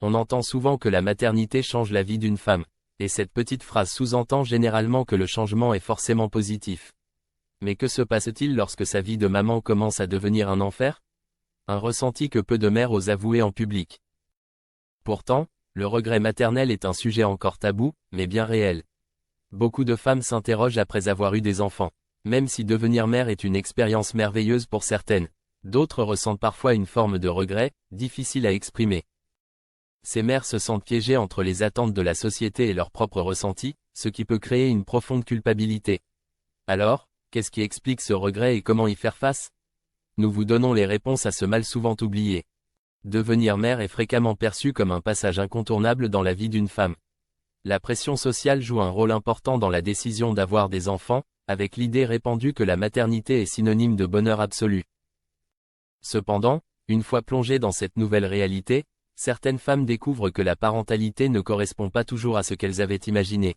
On entend souvent que la maternité change la vie d'une femme, et cette petite phrase sous-entend généralement que le changement est forcément positif. Mais que se passe-t-il lorsque sa vie de maman commence à devenir un enfer? Un ressenti que peu de mères osent avouer en public. Pourtant, le regret maternel est un sujet encore tabou, mais bien réel. Beaucoup de femmes s'interrogent après avoir eu des enfants. Même si devenir mère est une expérience merveilleuse pour certaines, d'autres ressentent parfois une forme de regret, difficile à exprimer. Ces mères se sentent piégées entre les attentes de la société et leurs propres ressentis, ce qui peut créer une profonde culpabilité. Alors, qu'est-ce qui explique ce regret et comment y faire face? Nous vous donnons les réponses à ce mal souvent oublié. Devenir mère est fréquemment perçu comme un passage incontournable dans la vie d'une femme. La pression sociale joue un rôle important dans la décision d'avoir des enfants, avec l'idée répandue que la maternité est synonyme de bonheur absolu. Cependant, une fois plongées dans cette nouvelle réalité, certaines femmes découvrent que la parentalité ne correspond pas toujours à ce qu'elles avaient imaginé.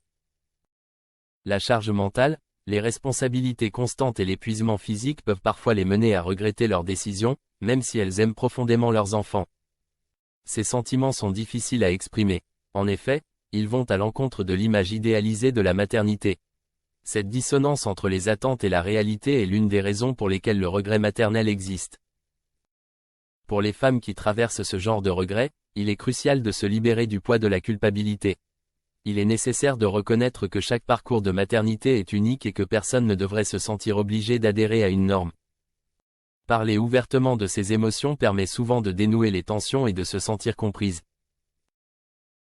La charge mentale, les responsabilités constantes et l'épuisement physique peuvent parfois les mener à regretter leurs décisions, même si elles aiment profondément leurs enfants. Ces sentiments sont difficiles à exprimer. En effet, ils vont à l'encontre de l'image idéalisée de la maternité. Cette dissonance entre les attentes et la réalité est l'une des raisons pour lesquelles le regret maternel existe. Pour les femmes qui traversent ce genre de regret, il est crucial de se libérer du poids de la culpabilité. Il est nécessaire de reconnaître que chaque parcours de maternité est unique et que personne ne devrait se sentir obligé d'adhérer à une norme. Parler ouvertement de ses émotions permet souvent de dénouer les tensions et de se sentir comprise.